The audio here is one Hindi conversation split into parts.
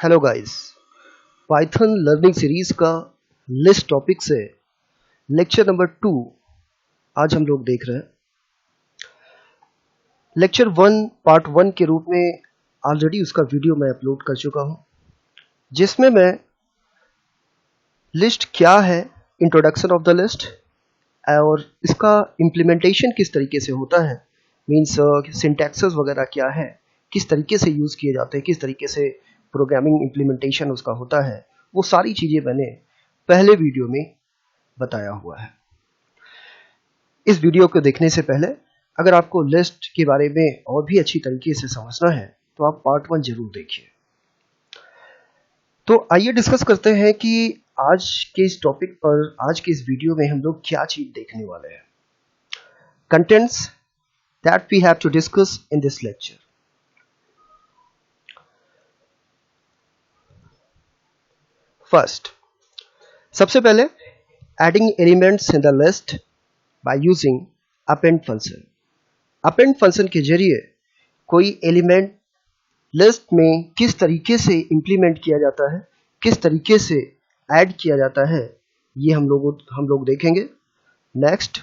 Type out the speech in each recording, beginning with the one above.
Hello guys, Python learning series का लिस्ट टॉपिक से लेक्चर नंबर 2 आज हम लोग देख रहे हैं। लेक्चर 1 पार्ट 1 के रूप में ऑलरेडी उसका वीडियो मैं अपलोड कर चुका हूं, जिसमें मैं लिस्ट क्या है, इंट्रोडक्शन ऑफ द लिस्ट और इसका इम्प्लीमेंटेशन किस तरीके से होता है, मीन्स सिंटैक्सेस वगैरह क्या है, किस तरीके से यूज़ किए जाते हैं, किस तरीके से प्रोग्रामिंग इम्प्लीमेंटेशन उसका होता है, वो सारी चीज़ें मैंने पहले वीडियो में बताया हुआ है। इस वीडियो को देखने से पहले अगर आपको लिस्ट के बारे में और भी अच्छी तरीके से समझना है तो आप पार्ट 1 जरूर देखिए। तो आइए डिस्कस करते हैं कि आज के इस टॉपिक पर, आज के इस वीडियो में हम लोग क्या चीज़ देखने वाले हैं। Contents that we have to discuss in this lecture. First, सबसे पहले adding elements in the list by using append function. Append function के जरिए कोई एलिमेंट लिस्ट में किस तरीके से इंप्लीमेंट किया जाता है, किस तरीके से ऐड किया जाता है, ये हम लोग देखेंगे। Next,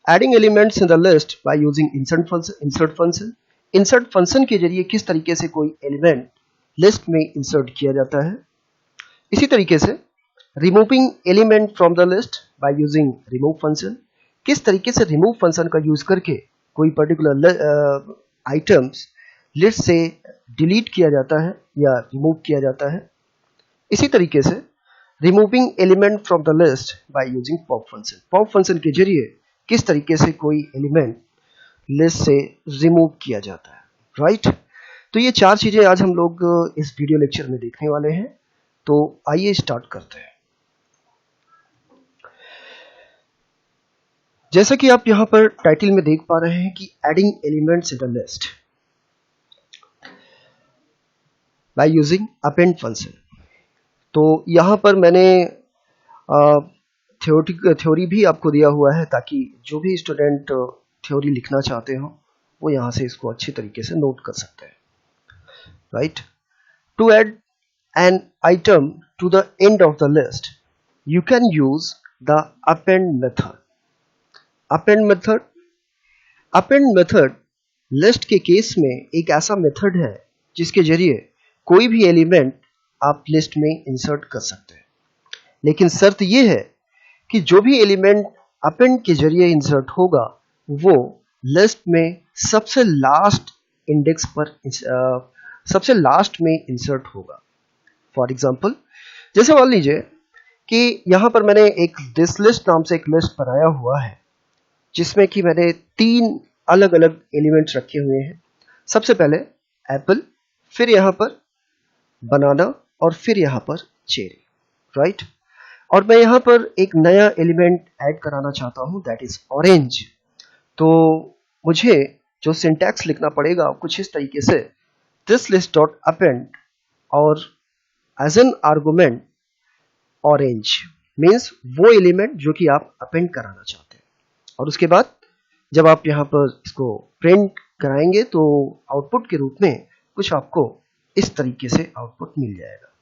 adding elements in the list by using insert function. Insert function के जरिए किस तरीके से कोई एलिमेंट लिस्ट में इंसर्ट किया जाता है। इसी तरीके से removing element from the list by using remove function. किस तरीके से रिमूव फंक्शन का यूज करके कोई पर्टिकुलर आइटम्स लिस्ट से डिलीट किया जाता है या रिमूव किया जाता है। इसी तरीके से removing element from the list by using pop function. Pop function के जरिए किस तरीके से कोई एलिमेंट लिस्ट से रिमूव किया जाता है, राइट। तो ये चार चीजें आज हम लोग इस वीडियो लेक्चर में देखने वाले हैं। तो आइए स्टार्ट करते हैं। जैसा कि आप यहां पर टाइटल में देख पा रहे हैं कि adding elements in the list by using append function. तो यहां पर मैंने थ्योरी भी आपको दिया हुआ है ताकि जो भी स्टूडेंट थ्योरी लिखना चाहते हो वो यहां से इसको अच्छी तरीके से नोट कर सकते हैं, right. To add an item to the end of the list, you can use the append method. Append method list के केस में एक ऐसा मेथड है जिसके जरिए कोई भी एलिमेंट आप लिस्ट में इंसर्ट कर सकते हैं, लेकिन शर्त यह है कि जो भी एलिमेंट अपेंड के जरिए इंसर्ट होगा वो लिस्ट में सबसे लास्ट इंडेक्स पर सबसे लास्ट में इंसर्ट होगा। फॉर एग्जाम्पल, जैसे मान लीजिए कि यहां पर मैंने एक दिस लिस्ट नाम से एक लिस्ट बनाया हुआ है जिसमें कि मैंने 3 अलग अलग एलिमेंट्स रखे हुए हैं। सबसे पहले एप्पल, फिर यहां पर बनाना और फिर यहां पर चेरी, राइट। और मैं यहां पर एक नया एलिमेंट ऐड कराना चाहता हूं, दैट इज ऑरेंज। तो मुझे जो सिंटैक्स लिखना पड़ेगा कुछ इस तरीके से, दिस लिस्ट डॉट अपेंड और as an argument orange, means वो एलिमेंट जो कि आप अपेंड कराना चाहते हैं। और उसके बाद जब आप यहां पर इसको प्रिंट कराएंगे तो आउटपुट के रूप में कुछ आपको इस तरीके से आउटपुट मिल जाएगा।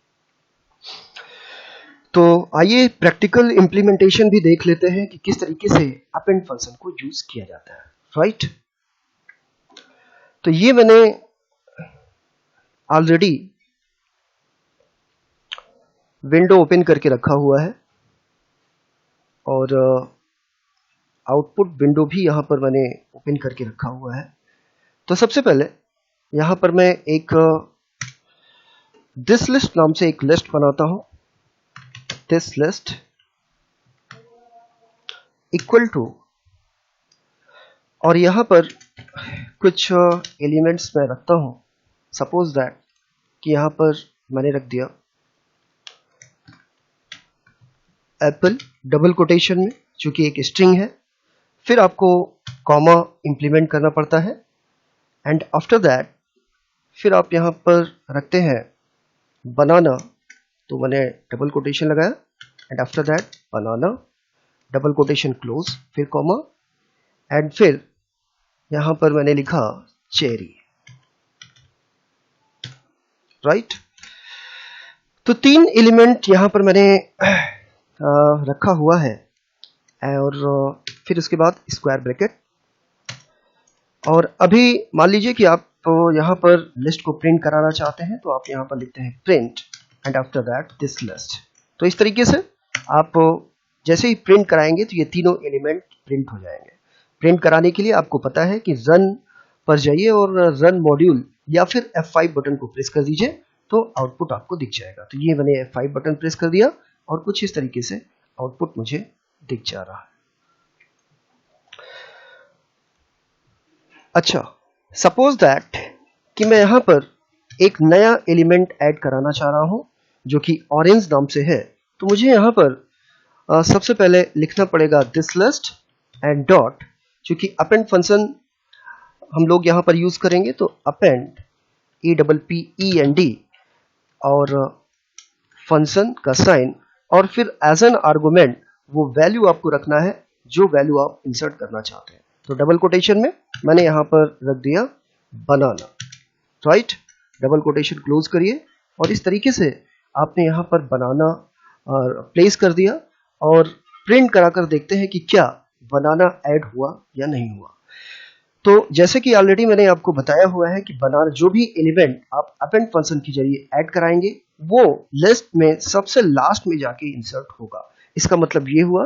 तो आइए प्रैक्टिकल इंप्लीमेंटेशन भी देख लेते हैं कि किस तरीके से अपेंड फंक्शन को यूज किया जाता है, राइट। तो ये मैंने ऑलरेडी विंडो ओपन करके रखा हुआ है और आउटपुट विंडो भी यहां पर मैंने ओपन करके रखा हुआ है। तो सबसे पहले यहां पर मैं एक दिस लिस्ट नाम से एक लिस्ट बनाता हूं। दिस लिस्ट इक्वल टू, और यहां पर कुछ एलिमेंट्स मैं रखता हूं। सपोज दैट कि यहां पर मैंने रख दिया एप्पल डबल कोटेशन में, जो कि एक स्ट्रिंग है। फिर आपको कॉमा इंप्लीमेंट करना पड़ता है एंड आफ्टर दैट फिर आप यहां पर रखते हैं बनाना। तो मैंने डबल कोटेशन लगाया and after that banana double quotation close, फिर कॉमा एंड फिर यहां पर मैंने लिखा चेरी, राइट। तो 3 एलिमेंट यहाँ पर मैंने रखा हुआ है और फिर उसके बाद स्क्वायर ब्रैकेट। और अभी मान लीजिए कि आप यहाँ पर लिस्ट को प्रिंट कराना चाहते हैं, तो आप यहाँ पर लिखते हैं print and after that this list. तो इस तरीके से आप जैसे ही प्रिंट कराएंगे तो ये तीनों एलिमेंट प्रिंट हो जाएंगे। प्रिंट कराने के लिए आपको पता है कि रन पर जाइए और रन मॉड्यूल या फिर F5 बटन को प्रेस कर दीजिए, तो आउटपुट आपको दिख जाएगा। तो ये मैंने F5 बटन प्रेस कर दिया और कुछ इस तरीके से आउटपुट मुझे दिख जा रहा है। अच्छा, सपोज दैट कि मैं यहां पर एक नया एलिमेंट ऐड कराना चाह रहा हूं जो कि ऑरेंज नाम से है। तो मुझे यहां पर सबसे पहले लिखना पड़ेगा दिस लिस्ट एंड डॉट, क्योंकि अपेंड फंक्शन हम लोग यहां पर यूज करेंगे, तो अपेंड EPPEND और फंक्शन का साइन और फिर एज एन आर्गुमेंट वो वैल्यू आपको रखना है जो वैल्यू आप इंसर्ट करना चाहते हैं। तो डबल कोटेशन में मैंने यहां पर रख दिया बनाना, राइट। डबल कोटेशन क्लोज करिए और इस तरीके से आपने यहां पर बनाना प्लेस कर दिया और प्रिंट कराकर देखते हैं कि क्या बनाना ऐड हुआ या नहीं हुआ। तो जैसे कि ऑलरेडी मैंने आपको बताया हुआ है कि बनाना जो भी एलिमेंट आप अपेंड फंक्शन के जरिए ऐड कराएंगे वो लिस्ट में सबसे लास्ट में जाके इंसर्ट होगा। इसका मतलब ये हुआ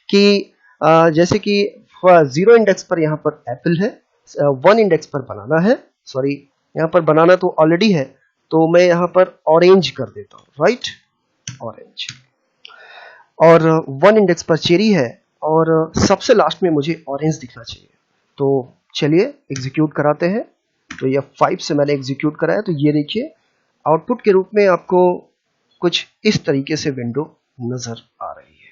कि जैसे कि 0 इंडेक्स पर यहाँ पर एप्पल है, 1 इंडेक्स पर बनाना है, सॉरी यहाँ पर बनाना तो ऑलरेडी है, तो मैं यहाँ पर ऑरेंज कर देता हूँ, राइट, ऑरेंज। और 1 इंडेक्स पर चेरी है और सबसे लास्ट में मुझे ऑरेंज दिखना चाहिए। तो चलिए एग्जीक्यूट कराते हैं। तो ये 5 से मैंने एग्जीक्यूट कराया, तो ये देखिए आउटपुट के रूप में आपको कुछ इस तरीके से विंडो नजर आ रही है।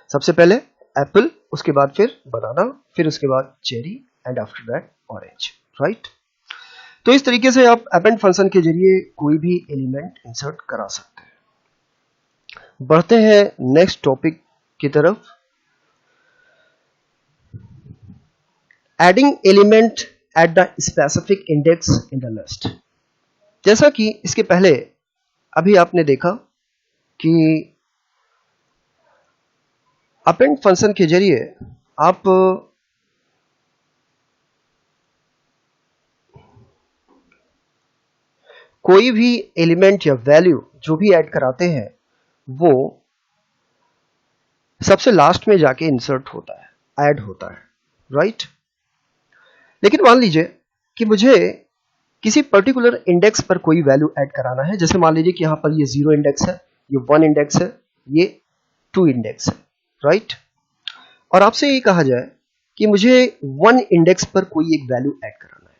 सबसे पहले एप्पल, उसके बाद फिर बनाना, फिर उसके बाद cherry and after that orange, right. तो इस तरीके से आप अपेंड फंक्शन के जरिए कोई भी एलिमेंट इंसर्ट करा सकते हैं। बढ़ते हैं नेक्स्ट टॉपिक की तरफ, adding element eight the specific index in the list. जैसा कि इसके पहले अभी आपने देखा कि अपेंड फंक्शन के जरिए आप कोई भी एलिमेंट या वैल्यू जो भी ऐड कराते हैं वो सबसे लास्ट में जाके इंसर्ट होता है, ऐड होता है, राइट। लेकिन मान लीजिए कि मुझे किसी पर्टिकुलर इंडेक्स पर कोई वैल्यू ऐड कराना है। जैसे मान लीजिए कि यहां पर ये 0 इंडेक्स है, ये 1 इंडेक्स है, ये 2 इंडेक्स है, राइट। और आपसे ये कहा जाए कि मुझे 1 इंडेक्स पर कोई एक वैल्यू ऐड कराना है,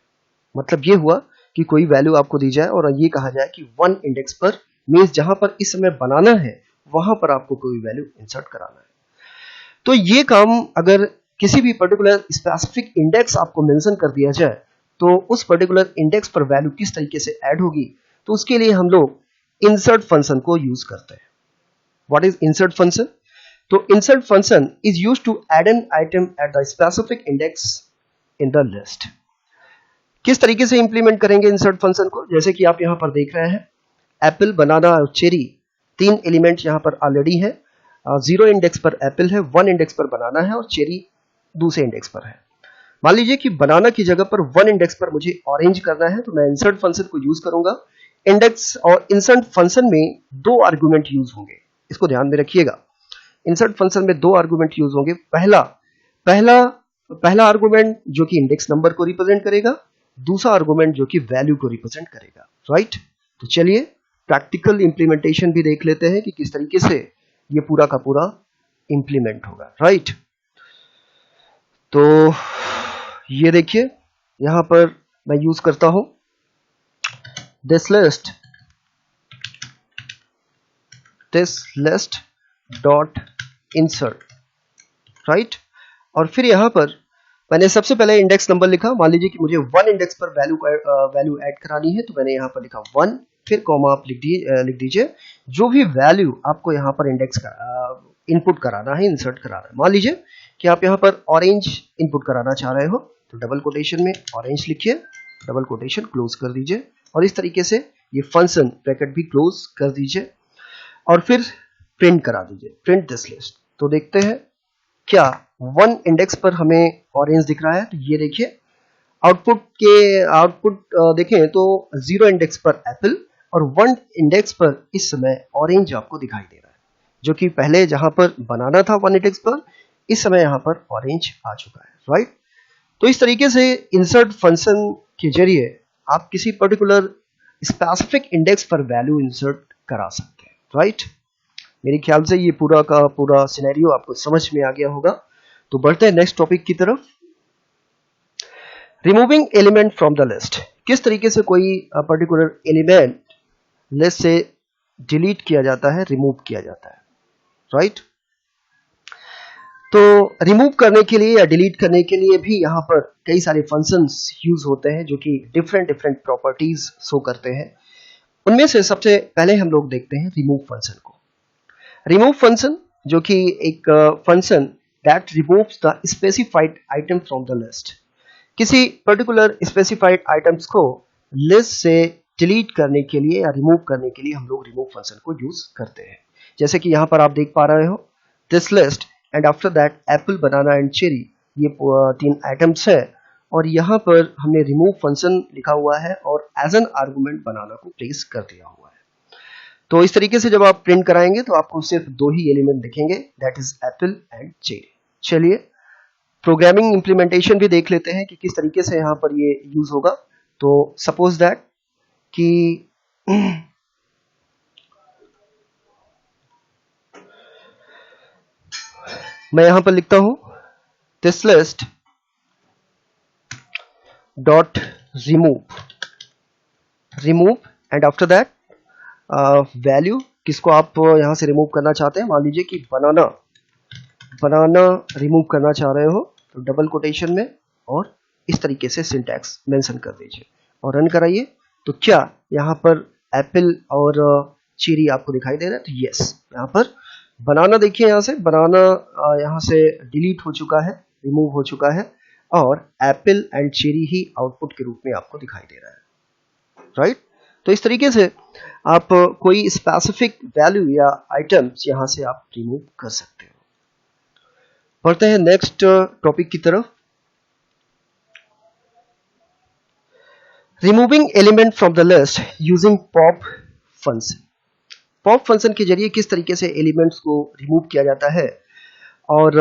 मतलब ये हुआ कि कोई वैल्यू आपको दी जाए और ये कहा जाए कि 1 इंडेक्स पर मीन्स जहां पर इस समय बनाना है वहां पर आपको कोई वैल्यू इंसर्ट कराना है। तो ये काम अगर किसी भी पर्टिकुलर स्पेसिफिक इंडेक्स आपको मेंशन कर दिया जाए तो उस पर्टिकुलर इंडेक्स पर वैल्यू किस तरीके से ऐड होगी, तो उसके लिए हम लोग इंसर्ट फंक्शन को यूज करते हैं। What is insert function? तो insert function is used to add an item at the specific index in the list. किस तरीके से इंप्लीमेंट करेंगे इंसर्ट फंक्शन को? जैसे कि आप यहां पर देख रहे हैं एप्पल, बनाना और चेरी 3 एलिमेंट यहां पर ऑलरेडी है। 0 इंडेक्स पर एप्पल है, 1 इंडेक्स पर बनाना है और चेरी दूसरे इंडेक्स पर है। मान लीजिए कि बनाना की जगह पर 1 इंडेक्स पर मुझे ऑरेंज करना है, तो मैं इंसर्ट फंक्शन को यूज करूंगा। इंडेक्स और इंसर्ट फंक्शन में 2 आर्गुमेंट यूज होंगे, इसको ध्यान में रखिएगा। इंसर्ट फंक्शन में 2 आर्गुमेंट यूज होंगे। पहला आर्गुमेंट जो कि इंडेक्स नंबर को रिप्रेजेंट करेगा, दूसरा आर्गुमेंट जो कि वैल्यू को रिप्रेजेंट करेगा, राइट। तो चलिए प्रैक्टिकल इंप्लीमेंटेशन भी देख लेते हैं कि किस तरीके से ये पूरा का पूरा इंप्लीमेंट होगा, राइट। तो ये देखिए यहां पर मैं यूज करता हूं this list dot insert, right. और फिर यहां पर मैंने सबसे पहले इंडेक्स नंबर लिखा। मान लीजिए कि मुझे 1 इंडेक्स पर वैल्यू ऐड करानी है, तो मैंने यहां पर लिखा 1, फिर कॉमा आप लिख दीजिए जो भी वैल्यू आपको यहां पर इंडेक्स का इनपुट कराना है, इंसर्ट कराना है। मान लीजिए कि आप यहां पर ऑरेंज इनपुट कराना चाह रहे हो, तो डबल कोटेशन में ऑरेंज लिखिए, डबल कोटेशन क्लोज कर दीजिए और इस तरीके से ये फंक्शन ब्रैकेट भी क्लोज कर दीजिए और फिर प्रिंट करा दीजिए, प्रिंट दिस लिस्ट। तो देखते हैं क्या 1 इंडेक्स पर हमें ऑरेंज दिख रहा है। तो ये देखिए आउटपुट देखें तो 0 इंडेक्स पर एप्पल और 1 इंडेक्स पर इस समय ऑरेंज आपको दिखाई दे रहा है, जो कि पहले जहां पर बनाना था 1 इंडेक्स पर, इस समय यहां पर ऑरेंज आ चुका है, राइट। तो इस तरीके से इंसर्ट फंक्शन के जरिए आप किसी पर्टिकुलर स्पेसिफिक इंडेक्स पर वैल्यू इंसर्ट करा सकते हैं, राइट। मेरे ख्याल से ये पूरा का पूरा सिनेरियो आपको समझ में आ गया होगा। तो बढ़ते हैं नेक्स्ट टॉपिक की तरफ, removing element from the list. किस तरीके से कोई पर्टिकुलर एलिमेंट लिस्ट से डिलीट किया जाता है, रिमूव किया जाता है, राइट। तो रिमूव करने के लिए या डिलीट करने के लिए भी यहाँ पर कई सारे फंक्शंस यूज होते हैं जो कि डिफरेंट प्रॉपर्टीज शो करते हैं। उनमें से सबसे पहले हम लोग देखते हैं रिमूव फंक्शन को। रिमूव फंक्शन जो कि एक function that removes the specified item from the list. किसी पर्टिकुलर स्पेसिफाइड आइटम्स को लिस्ट से डिलीट करने के लिए या रिमूव करने के लिए हम लोग रिमूव फंक्शन को यूज करते हैं। जैसे कि यहाँ पर आप देख पा रहे हो, this list and after that Apple, banana and cherry, ये 3 आइटम्स है और यहाँ पर हमने रिमूव फंक्शन लिखा हुआ है और एज एन आर्गुमेंट बनाना को प्लेस कर दिया हुआ है। तो इस तरीके से जब आप प्रिंट कराएंगे तो आपको सिर्फ 2 ही एलिमेंट दिखेंगे, that is Apple and cherry. चलिए प्रोग्रामिंग इंप्लीमेंटेशन भी देख लेते हैं कि किस तरीके से यहाँ पर ये यूज होगा। तो सपोज दैट कि मैं यहां पर लिखता हूं this list dot remove and after that value किसको आप यहां से रिमूव करना चाहते हैं। मान लीजिए कि बनाना रिमूव करना चाह रहे हो तो डबल कोटेशन में और इस तरीके से सिंटैक्स मेंशन कर दीजिए और रन कराइए। तो क्या यहाँ पर एप्पल और चेरी आपको दिखाई दे रहा है? तो यस, यहाँ पर बनाना देखिए, यहाँ से बनाना यहाँ से डिलीट हो चुका है, रिमूव हो चुका है और Apple and cherry he output के रूप में आपको दिखाई दे रहा है, राइट। तो इस तरीके से आप कोई स्पेसिफिक वैल्यू या आइटम्स यहाँ से आप रिमूव कर सकते हो। बढ़ते हैं नेक्स्ट टॉपिक की तरफ, removing element from the list using pop function. Pop function के जरिए किस तरीके से एलिमेंट्स को रिमूव किया जाता है और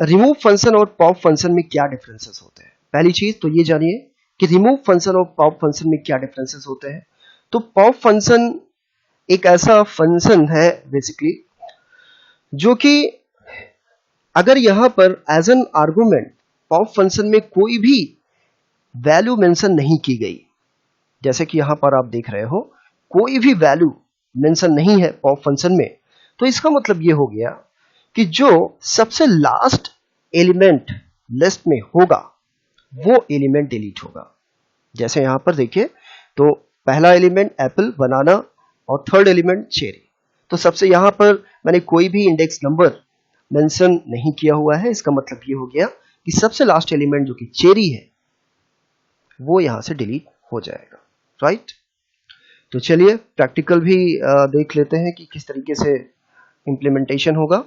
रिमूव फंक्शन और पॉप फंक्शन में क्या डिफरेंसेस होते हैं। पहली चीज तो ये जानिए कि रिमूव फंक्शन और पॉप फंक्शन में क्या डिफरेंसेस होते हैं। तो पॉप फंक्शन एक ऐसा फंक्शन है बेसिकली जो कि अगर यहां पर as an argument pop function में कोई भी वैल्यू मेंशन नहीं की गई, जैसे कि यहां पर आप देख रहे हो कोई भी वैल्यू मेंशन नहीं है पॉप फंक्शन में, तो इसका मतलब ये हो गया कि जो सबसे लास्ट एलिमेंट लिस्ट में होगा वो एलिमेंट डिलीट होगा। जैसे यहां पर देखिए तो पहला एलिमेंट एप्पल, बनाना और थर्ड एलिमेंट चेरी। तो सबसे यहां पर मैंने कोई भी इंडेक्स नंबर मेंशन नहीं किया हुआ है, इसका मतलब ये हो गया कि सबसे लास्ट एलिमेंट जो कि चेरी है वो यहां से डिलीट हो जाएगा, राइट। तो चलिए प्रैक्टिकल भी देख लेते हैं कि किस तरीके से इंप्लीमेंटेशन होगा।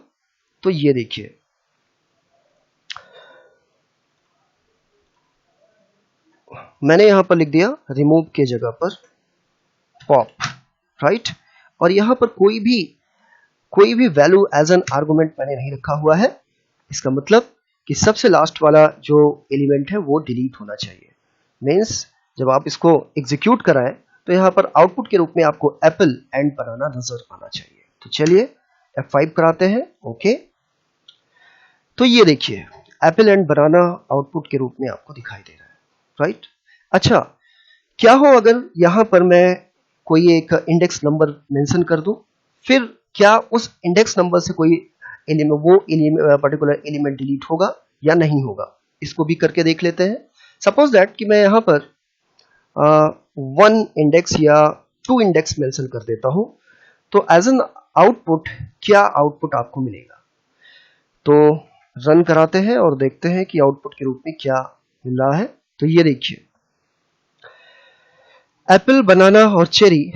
तो ये देखिए मैंने यहां पर लिख दिया रिमूव के जगह पर पॉप, राइट। और यहां पर कोई भी वैल्यू एज एन आर्गुमेंट मैंने नहीं रखा हुआ है, इसका मतलब कि सबसे लास्ट वाला जो एलिमेंट है वो डिलीट होना चाहिए। मीन्स जब आप इसको एग्जीक्यूट कराएं तो यहां पर आउटपुट के रूप में आपको एप्पल एंड बनाना नजर आना चाहिए। तो चलिए F5 कराते हैं, ओके। तो ये देखिए एप्पल एंड बनाना आउटपुट के रूप में आपको दिखाई दे रहा है, राइट। अच्छा, क्या हो अगर यहां पर मैं कोई एक इंडेक्स नंबर मेंशन कर दूं, फिर क्या उस इंडेक्स नंबर से कोई पर्टिकुलर एलिमेंट डिलीट होगा या नहीं होगा, इसको भी करके देख लेते हैं। सपोज दैट कि मैं यहां पर 1 इंडेक्स या 2 इंडेक्स मेंशन कर देता हूं, तो एज एन आउटपुट क्या आउटपुट आपको मिलेगा। तो रन कराते हैं और देखते हैं कि आउटपुट के रूप में क्या मिल रहा है। तो ये देखिए एप्पल, बनाना और चेरी,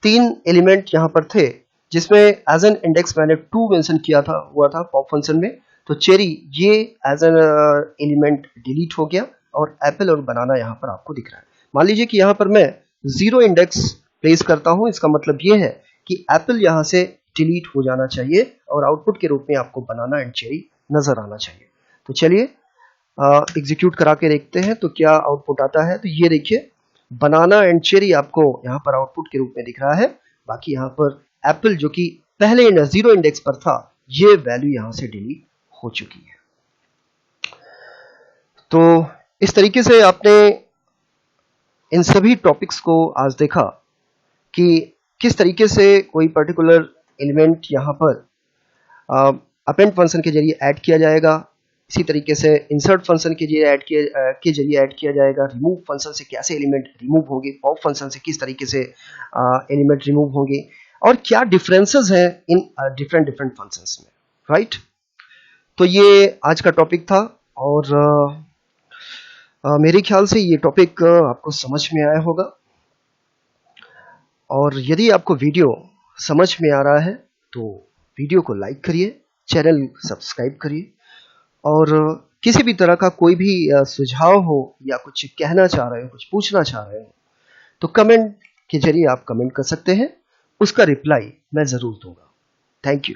तीन एलिमेंट यहाँ पर थे, जिसमें एज एन इंडेक्स मैंने 2 मेंशन किया था हुआ था पॉप फंक्शन में। तो चेरी ये एज एन एलिमेंट डिलीट हो गया और एप्पल और बनाना यहाँ पर आपको दिख रहा है। मान लीजिए कि यहाँ पर मैं 0 इंडेक्स प्लेस करता हूँ, इसका मतलब ये है कि एप्पल यहाँ से डिलीट हो जाना चाहिए और आउटपुट के रूप में आपको बनाना एंड चेरी नजर आना चाहिए। तो चलिए एग्जीक्यूट करा के देखते हैं तो क्या आउटपुट आता है। तो ये देखिए, बनाना एंड चेरी आपको यहाँ पर आउटपुट के रूप में दिख रहा है। बाकी यहाँ पर एप्पल जो कि पहले 0 इंडेक्स पर था, ये वैल्यू यहाँ से डिलीट हो चुकी है। तो इस तरीके से आपने इन सभी टॉपिक्स को आज देखा कि किस तरीके से कोई पर्टिकुलर एलिमेंट यहाँ पर अपेंड फंक्शन के जरिए ऐड किया जाएगा, इसी तरीके से इंसर्ट फंक्शन के जरिए ऐड किया जाएगा, रिमूव फंक्शन से कैसे एलिमेंट रिमूव होंगे, पॉप फंक्शन से किस तरीके से एलिमेंट रिमूव होंगे, और क्या डिफरेंसेस हैं इन डिफरेंट फंक्शंस में, राइट। तो ये आज का टॉपिक था और मेरे ख्याल से ये टॉपिक आपको समझ में आया होगा। और यदि आपको वीडियो समझ में आ रहा है तो वीडियो को लाइक करिए, चैनल सब्सक्राइब करिए, और किसी भी तरह का कोई भी सुझाव हो या कुछ कहना चाह रहे हो, कुछ पूछना चाह रहे हो, तो कमेंट के जरिए आप कमेंट कर सकते हैं, उसका रिप्लाई मैं ज़रूर दूंगा। Thank you.